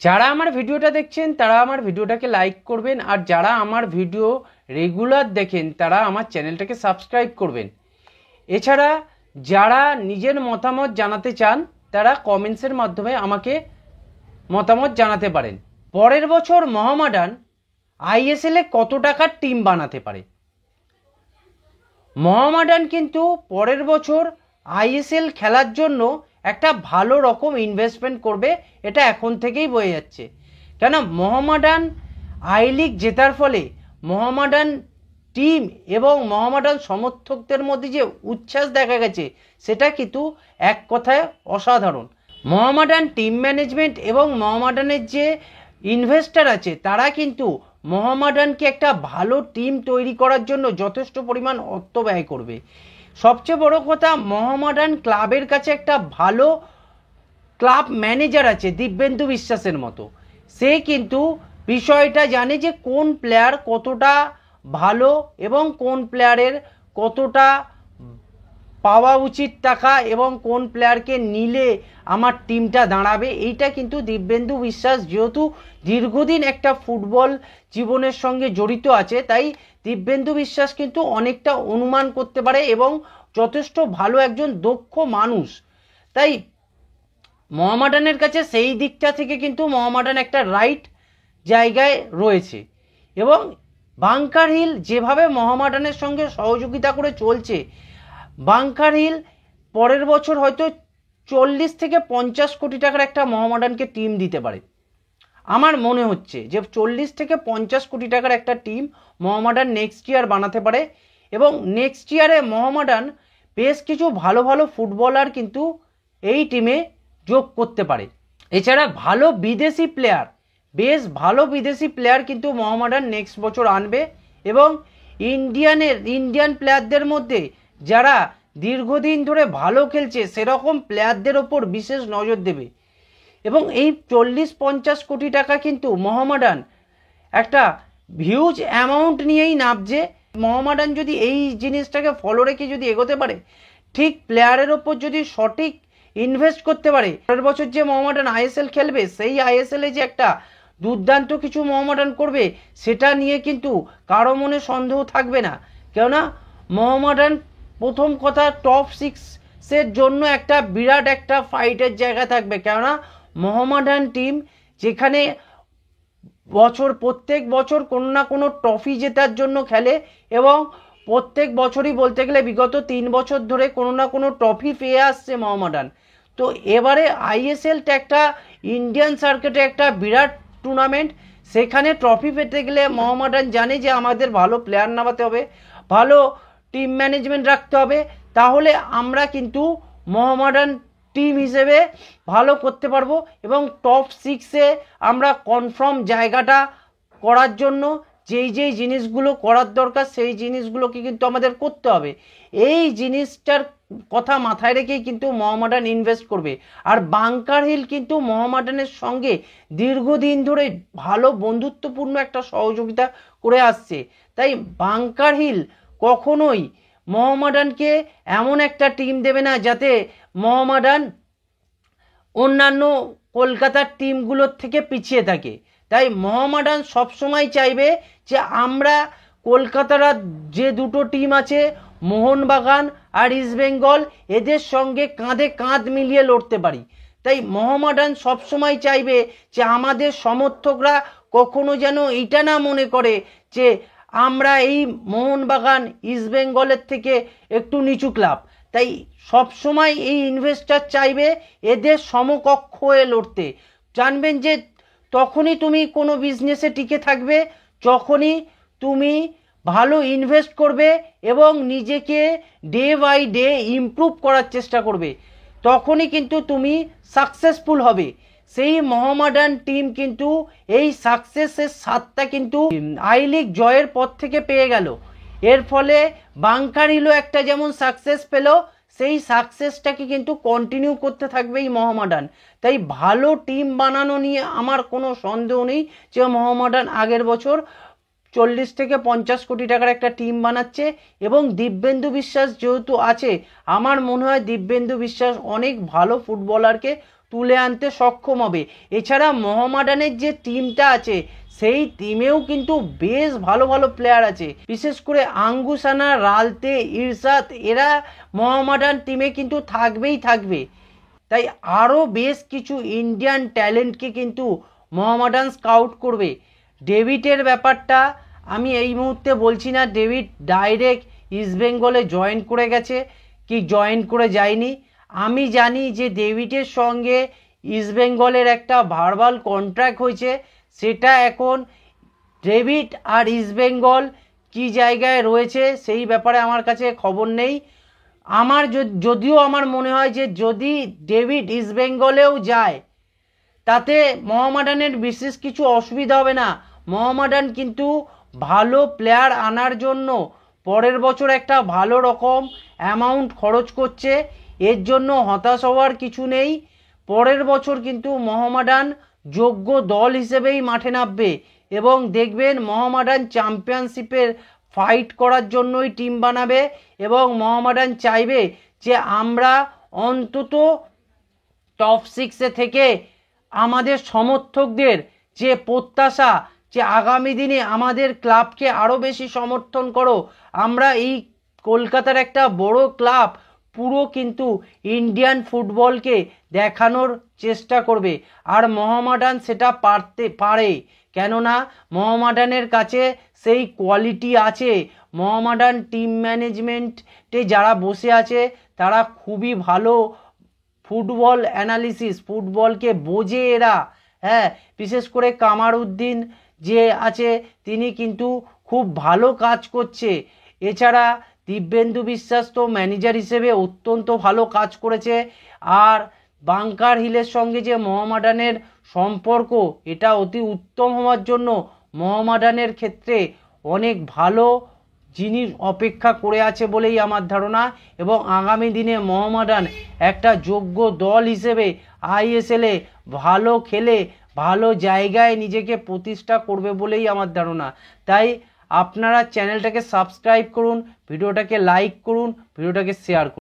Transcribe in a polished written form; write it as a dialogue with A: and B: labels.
A: যারা আমার ভিডিওটা দেখছেন তারা আমার ভিডিওটাকে লাইক করবেন, আর যারা আমার ভিডিও রেগুলার দেখেন তারা আমার চ্যানেলটাকে সাবস্ক্রাইব করবেন। এছাড়া যারা নিজের মতামত জানাতে চান তারা কমেন্টসের মাধ্যমে আমাকে মতামত জানাতে পারেন। পরের বছর মোহামেডান আইএসএলে কত টাকার টিম বানাতে পারে? মোহামেডান কিন্তু পরের বছর আইএসএল খেলার জন্য একটা ভালো রকম ইনভেস্টমেন্ট করবে, এটা এখন থেকেই বয়ে যাচ্ছে। কেন মোহামেডান আই লিগ জেতার ফলে মোহামেডান টিম এবং মোহামেডান সমর্থকদের মধ্যে যে উচ্ছ্বাস দেখা গেছে সেটা কিন্তু এক কথায় অসাধারণ। মোহামেডান টিম ম্যানেজমেন্ট এবং মোহামেডানের যে ইনভেস্টার আছে তারা কিন্তু মোহামেডানকে একটা ভালো টিম তৈরি করার জন্য যথেষ্ট পরিমাণ অর্থ ব্যয় করবে। সবচেয়ে বড় কথা, মোহামেডান ক্লাবের কাছে একটা ভালো ক্লাব ম্যানেজার আছে দিব্যেন্দু বিশ্বাসের মতো। সে কিন্তু বিষয়টা জানে যে কোন প্লেয়ার কতটা ভালো এবং কোন প্লেয়ারের কতটা পাওয়া উচিত টাকা এবং কোন প্লেয়ারকে নিলে আমার টিমটা দাঁড়াবে। এইটা কিন্তু দিব্যেন্দু বিশ্বাস যেহেতু দীর্ঘদিন একটা ফুটবল জীবনের সঙ্গে জড়িত আছে, তাই দিব্যেন্দু বিশ্বাস কিন্তু অনেকটা অনুমান করতে পারে এবং যথেষ্ট ভালো একজন দক্ষ মানুষ। তাই মোহামেডানের কাছে সেই দিকটা থেকে কিন্তু মোহামেডান একটা রাইট জায়গায় রয়েছে। এবং বাংকার হিল যেভাবে মোহামেডানের সঙ্গে সহযোগিতা করে চলছে, বাংকার হিল পরের বছর হয়তো 40 থেকে 50 কোটি টাকার একটা মোহামেডানকে টিম দিতে পারে। আমার মনে হচ্ছে যে 40 থেকে 50 কোটি টাকার একটা টিম মোহামেডান নেক্সট ইয়ার বানাতে পারে এবং নেক্সট ইয়ারে মোহামেডান বেশ কিছু ভালো ভালো ফুটবলার কিন্তু এই টিমে যোগ করতে পারে। এছাড়া ভালো বিদেশি প্লেয়ার, বেশ ভালো বিদেশি প্লেয়ার কিন্তু মোহামেডান নেক্সট বছর আনবে এবং ইন্ডিয়ান প্লেয়ারদের মধ্যে যারা দীর্ঘদিন ধরে ভালো খেলছে সেরকম প্লেয়ারদের ওপর বিশেষ নজর দেবে। এবং এই 40-50 কোটি টাকা কিন্তু মোহামেডান একটা হিউজ অ্যামাউন্ট নিয়েই নামছে। মোহামেডান যদি এই জিনিসটাকে ফলো রেখে যদি এগোতে পারে, ঠিক প্লেয়ারের ওপর যদি সঠিক ইনভেস্ট করতে পারে, পরের বছর যে মোহামেডান আইএসএল খেলবে সেই আইএসএলে যে একটা দুর্দান্ত কিছু মোহামেডান করবে সেটা নিয়ে কিন্তু কারো মনে সন্দেহ থাকবে না। কেননা মোহামেডান প্রথম কথা টপ 6-এর জন্য একটা বিরাট একটা ফাইটের জায়গা থাকবে। কেননা মোহামেডান টিম যেখানে প্রত্যেক বছর কোনো না কোনো ট্রফি জেতার জন্য খেলে এবং প্রত্যেক বছরই বলতে গেলে বিগত 3 বছর ধরে কোনো না কোনো ট্রফি পেয়ে আসছে মোহামেডান। তো এবারে আইএসএলটা একটা ইন্ডিয়ান সার্কিটে একটা বিরাট টুর্নামেন্ট, সেখানে ট্রফি পেতে গেলে মোহামেডান জানে যে আমাদের ভালো প্লেয়ার নামাতে হবে, ভালো টিম ম্যানেজমেন্ট রাখতে হবে, তাহলে আমরা কিন্তু মোহামেডান টিম হিসেবে ভালো করতে পারবো এবং টপ 6-এ আমরা কনফার্ম জায়গাটা করার জন্য যেই জিনিসগুলো করার দরকার সেই জিনিসগুলোকে কিন্তু আমাদের করতে হবে। এই জিনিসটার কথা মাথায় রেখেই কিন্তু মোহামেডান ইনভেস্ট করবে। আর বাংকার হিল কিন্তু মোহামেডানের সঙ্গে দীর্ঘদিন ধরে ভালো বন্ধুত্বপূর্ণ একটা সহযোগিতা করে আসছে। তাই বাংকার হিল কখনোই মোহামেডানকে এমন একটা টিম দেবে না যাতে মোহামেডান অন্যান্য কলকাতার টিমগুলোর থেকে পিছিয়ে থাকে। তাই মোহামেডান সবসময় চাইবে যে আমরা কলকাতার যে দুটো টিম আছে মোহনবাগান আর ইস্টবেঙ্গল, এদের সঙ্গে কাঁধে কাঁধ মিলিয়ে লড়তে পারি। তাই মোহামেডান সবসময় চাইবে যে আমাদের সমর্থকরা কখনো যেন এটা না মনে করে যে আমরা এই মোহনবাগান ইস্টবেঙ্গলের থেকে একটু নিচু ক্লাব। তাই সবসময় এই ইনভেস্টার চাইবে এদের সমকক্ষ হয়ে লড়তে। জানবেন যে তখনই তুমি কোনো বিজনেসে টিকে থাকবে যখনই তুমি ভালো ইনভেস্ট করবে এবং নিজেকে ডে বাই ডে ইমপ্রুভ করার চেষ্টা করবে, তখনই কিন্তু তুমি সাকসেসফুল হবে। সেই মোহামেডান টিম কিন্তু এই সাকসেসের স্বাদটা কিন্তু আই লিগ জয়ের পর থেকে পেয়ে গেল। এর ফলে বাংকার হিলও একটা যেমন সাকসেস পেল, সেই সাকসেসটাকে কিন্তু কন্টিনিউ করতে থাকবে এই মোহামেডান। তাই ভালো টিম বানানো নিয়ে আমার কোনো সন্দেহ নেই যে মোহামেডান আগের বছর 40 থেকে 50 কোটি টাকার একটা টিম বানাচ্ছে এবং দিব্যেন্দু বিশ্বাস যেহেতু আছে, আমার মনে হয় দিব্যেন্দু বিশ্বাস অনেক ভালো ফুটবলারকে তুলে আনতে সক্ষম হবে। এছাড়া মোহামেডানের যে টিমটা আছে সেই টিমেও কিন্তু বেশ ভালো ভালো প্লেয়ার আছে, বিশেষ করে আঙ্গুসানা, রালতে, ইরশাদ, এরা মোহামেডান টিমে কিন্তু থাকবেই থাকবে। তাই আরও বেশ কিছু ইন্ডিয়ান ট্যালেন্টকে কিন্তু মোহামেডান স্কাউট করবে। ডেভিডের ব্যাপারটা আমি এই মুহূর্তে বলছি না ডেভিড ডাইরেক্ট ইস্টবেঙ্গলে জয়েন করে গেছে কি জয়েন করে যায়নি। আমি জানি যে ডেভিডের সঙ্গে ইস্টবেঙ্গলের একটা ভার্বাল কন্ট্রাক্ট হয়েছে, সেটা এখন ডেভিড আর ইস্টবেঙ্গল কি জায়গায় রয়েছে সেই ব্যাপারে আমার কাছে খবর নেই। আমার যদিও আমার মনে হয় যে যদি ডেভিড ইস্টবেঙ্গলেও যায় তাতে মোহামেডানের বিশেষ কিছু অসুবিধা হবে না। মোহামেডান কিন্তু ভালো প্লেয়ার আনার জন্য পরের বছর একটা ভালো রকম অ্যামাউন্ট খরচ করছে, এর জন্য হতাশ হওয়ার কিছু নেই। পরের বছর কিন্তু মোহামেডান যোগ্য দল হিসেবেই মাঠে নামবে এবং দেখবেন মোহামেডান চ্যাম্পিয়নশিপের ফাইট করার জন্যই টিম বানাবে এবং মোহামেডান চাইবে যে আমরা অন্তত টপ 6-এ থেকে আমাদের সমর্থকদের যে প্রত্যাশা যে আগামী দিনে আমাদের ক্লাবকে আরও বেশি সমর্থন করো, আমরা এই কলকাতার একটা বড় ক্লাব পুরো কিন্তু ইন্ডিয়ান ফুটবলকে দেখানোর চেষ্টা করবে। আর মোহামেডান সেটা পারে, কেননা মোহামেডানের কাছে সেই কোয়ালিটি আছে। মোহামেডান টিম ম্যানেজমেন্টে যারা বসে আছে তারা খুবই ভালো ফুটবল অ্যানালিসিস, ফুটবলকে বোঝে এরা। হ্যাঁ, বিশেষ করে কামারউদ্দিন যে আছে তিনি কিন্তু খুব ভালো কাজ করছে। এছাড়া দিব্যেন্দু বিশ্বাস তো ম্যানেজার হিসেবে অত্যন্ত ভালো কাজ করেছে। আর বাংকার হিলের সঙ্গে যে মোহামেডানের সম্পর্ক এটা অতি উত্তম হওয়ার জন্য মোহামেডানের ক্ষেত্রে অনেক ভালো জিনিস অপেক্ষা করে আছে বলেই আমার ধারণা এবং আগামী দিনে মোহামেডান একটা যোগ্য দল হিসেবে আইএসএলে ভালো খেলে ভালো জায়গায় নিজেকে প্রতিষ্ঠা করবে বলেই আমার ধারণা। তাই আপনারা চ্যানেলটাকে সাবস্ক্রাইব করুন, ভিডিওটাকে লাইক করুন, ভিডিওটাকে শেয়ার করুন।